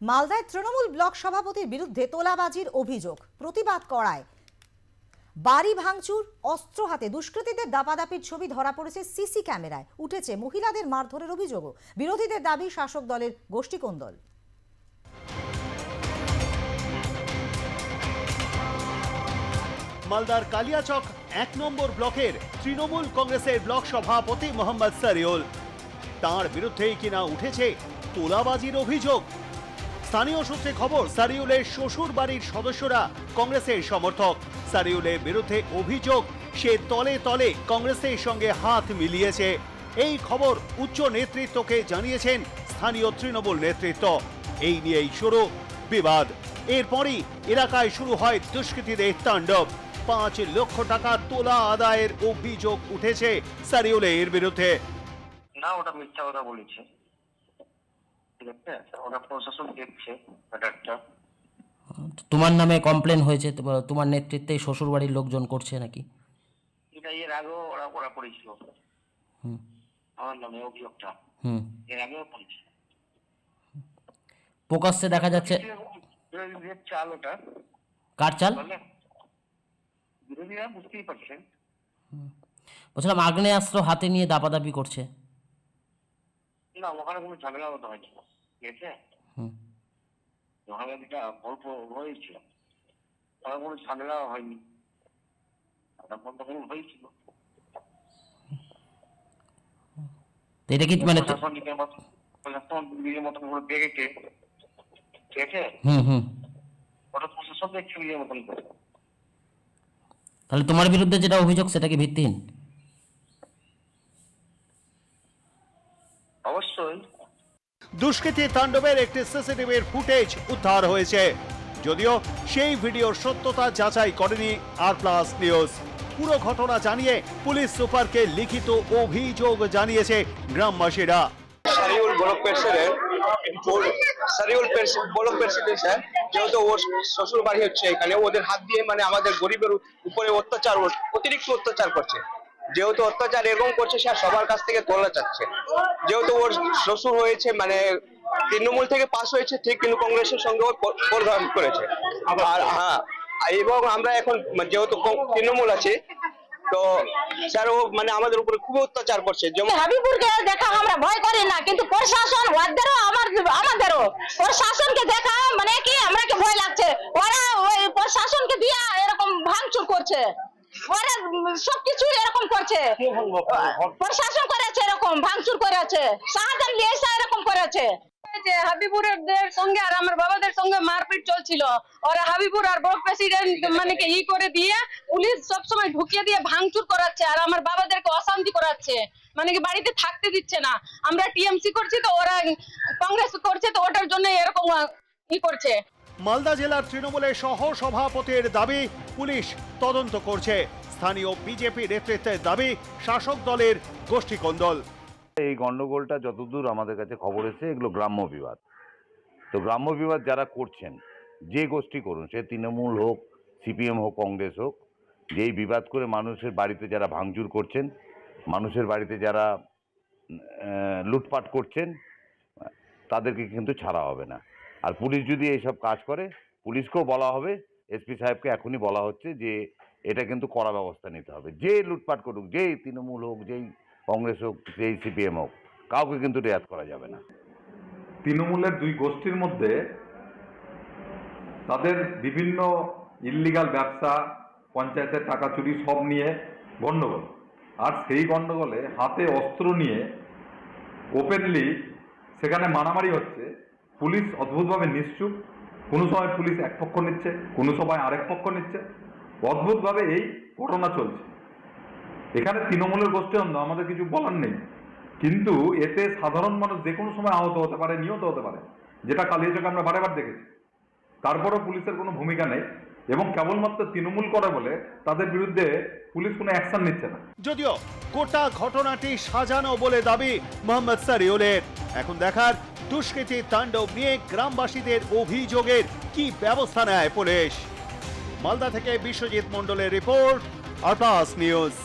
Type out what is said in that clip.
মালদায় তৃণমূল ব্লক সভাপতির বিরুদ্ধে তোলাবাজির অভিযোগ, প্রতিবাদ করায় বাড়ি ভাঙচুর, অস্ত্র হাতে দুষ্কৃতীদের দাপাদাপির ছবি ধরা পড়েছে সিসি ক্যামেরায়। উঠেছে মহিলাদের মারধরের অভিযোগও। বিরোধীদের দাবি শাসক দলের গোষ্ঠীকোন্দল। মালদার কালিয়াচক ১ নম্বর ব্লকের তৃণমূল কংগ্রেসের ব্লক সভাপতি মোহাম্মদ সারিউল, তার বিরুদ্ধেই কিনা উঠেছে তোলাবাজির অভিযোগ। স্থানীয় সূত্রে খবর, সারিউলের শ্বশুর বাড়ির সদস্যরা কংগ্রেসের সমর্থক। সারিউলের বিরুদ্ধে অভিযোগ সে তলে তলে কংগ্রেসের সঙ্গে হাত মিলিয়েছে। এই খবর উচ্চ নেতৃত্বকে জানিয়েছেন স্থানীয় তৃণমূল নেতৃত্ব। এই নিয়েই শুরু বিবাদ। এরপরই এলাকায় শুরু হয় দুষ্কৃতীদের তাণ্ডব। ৫ লক্ষ টাকা তোলা আদায়ের অভিযোগ উঠেছে সারিউলের বিরুদ্ধে। না, ওটা মিথ্যা কথা বলেছে। ঠিক আছে, ওটা প্রশাসন দেখছে ব্যাপারটা। তোমার নামে কমপ্লেন হয়েছে, তোমার নেতৃত্বে শ্বশুর বাড়ির লোকজন করছে নাকি? এটা এর আগেও ওরা করেছিল। আমার নামে অভিযোগটা এর আগেও করেছে। প্রকাশ্যে দেখা যাচ্ছে চাল, ওটা কার চাল বিরোধীরা বুঝতেই পারছেন। বলছিলাম আগ্নেয়াস্ত্র হাতে নিয়ে দাপাদাপি করছে। না, ওখানে কোনো ঝামেলা হতে হয়নি। ঠিক আছে, ওখানে যেটা গল্প হয়েছিল, ওখানে কোনো ঝামেলা হয়নি, হয়েছিল। এটা কি মানে নিজের মতন করে দেখেছে। ঠিক আছে, ওটা প্রশাসন দেখছে নিজের মতন করে। তাহলে তোমার বিরুদ্ধে যেটা অভিযোগ সেটা কি ভিত্তিহীন? অবশ্যই। দুষ্কৃতী তাণ্ডবের একটি সিসিটিভির ফুটেজ উদ্ধার হয়েছে, যদিও সেই ভিডিওর সত্যতা যাচাই করেনি আর+ নিউজ। পুরো ঘটনা জানিয়ে পুলিশ সুপারকে লিখিত অভিযোগ জানিয়েছে গ্রামবাসীরা। সারিউল ব্লক প্রেসিডেন্ট স্যার, যেহেতু ওর শ্বশুর বাড়ি হচ্ছে এখানে, ওদের হাত দিয়ে মানে আমাদের গরিবের উপরে অত্যাচার, অতিরিক্ত অত্যাচার করছে। যেহেতু অত্যাচার এরকম করছে, সে সবার কাছ থেকে তোলা চাচ্ছে। যেহেতু ওর শ্বশুর হয়েছে মানে তৃণমূল থেকে পাস হয়েছে ঠিক, কিন্তু কংগ্রেসের সঙ্গে প্রোগ্রাম করেছে। আর হ্যাঁ, এবং আমরা এখন যেহেতু তৃণমূল আছে, তো স্যার ও মানে আমাদের উপরে খুব অত্যাচার করছে। যেমন হাবিবুরকে দেখা আমরা ভয় করি না, কিন্তু প্রশাসন ওদেরও আমাদেরও প্রশাসনকে দেখা মানে কি আমরা কি ভয় লাগছে। ওরা ওই প্রশাসনকে দিয়ে এরকম ভাঙচুর করছে, ওরা সবকিছু এরকম করছে। প্রশাসন করেছে এরকম ভাঙচুর করেছে, শাহজাহান লিয়েসা এরকম করেছে। হাবিবুরের সঙ্গে আর আমার বাবাদের সঙ্গে মারপিট চলছিল। ওরা হাবিবুর আর ব্লক প্রেসিডেন্ট মানে কি করে দিয়ে পুলিশ সবসময় ঢুকিয়ে দিয়ে ভাঙচুর করাচ্ছে, আর আমার বাবাদেরকে অশান্তি করাচ্ছে, মানে কি বাড়িতে থাকতে দিচ্ছে না। আমরা টিএমসি করছি, তো ওরা কংগ্রেস করছে, তো ওটার জন্য এরকম করছে। মালদা জেলার তৃণমূলের সহ সভাপতির দাবি পুলিশ তদন্ত করছে। স্থানীয় বিজেপি নেতৃত্বের দাবি শাসক দলের গোষ্ঠীকোন্দল। এই গন্ডগোলটা যতদূর আমাদের কাছে খবর এসেছে, এগুলো গ্রাম্য বিবাদ। তো গ্রাম্য বিবাদ যারা করছেন, যে গোষ্ঠী করুন, সে তৃণমূল হোক, সিপিএম হোক, কংগ্রেস হোক, যেই বিবাদ করে মানুষের বাড়িতে যারা ভাঙচুর করছেন, মানুষের বাড়িতে যারা লুটপাট করছেন, তাদেরকে কিন্তু ছাড়া হবে না। আর পুলিশ যদি এইসব কাজ করে, পুলিশকেও বলা হবে, এসপি সাহেবকে এখনই বলা হচ্ছে যে এটা কিন্তু কড়া ব্যবস্থা নিতে হবে। যে লুটপাট করুক, যেই তৃণমূল হোক, যেই কংগ্রেস হোক, যেই সিপিএম হোক, কাউকে কিন্তু রেয়াত করা যাবে না। তৃণমূলের দুই গোষ্ঠীর মধ্যে তাদের বিভিন্ন ইল্লিগাল ব্যবসা, পঞ্চায়েতের টাকা চুরি সব নিয়ে গণ্ডগোল। আর সেই গণ্ডগোলে হাতে অস্ত্র নিয়ে ওপেনলি সেখানে মারামারি হচ্ছে। পুলিশ অদ্ভুতভাবে নিশ্চুপ, কোনো সময় পুলিশ এক পক্ষ নিচ্ছে, কোনো সময় আরেক পক্ষ নিচ্ছে। অদ্ভুতভাবে এই ঘটনা চলছে। এখানে তৃণমূলের গোষ্ঠী আমাদের কিছু বলার নেই, কিন্তু এতে সাধারণ মানুষ যে কোনো সময় আহত হতে পারে, নিহত হতে পারে, যেটা কালিয়াচকে আমরা বারেবার দেখেছি। তারপরও পুলিশের কোনো ভূমিকা নেই, এবং কেবলমাত্র তৃণমূল করে বলে তাদের বিরুদ্ধে পুলিশ কোনো অ্যাকশন নিচ্ছে না। যদিও গোটা ঘটনাটি সাজানো বলে দাবি মোহাম্মদ সারিউলের। এখন দেখার দুষ্কৃতী তাণ্ডব নিয়ে গ্রামবাসীদের অভিযোগের কি ব্যবস্থা নেয় পুলিশ। মালদা থেকে বিশ্বজিৎ মণ্ডলের রিপোর্ট, আর+ নিউজ।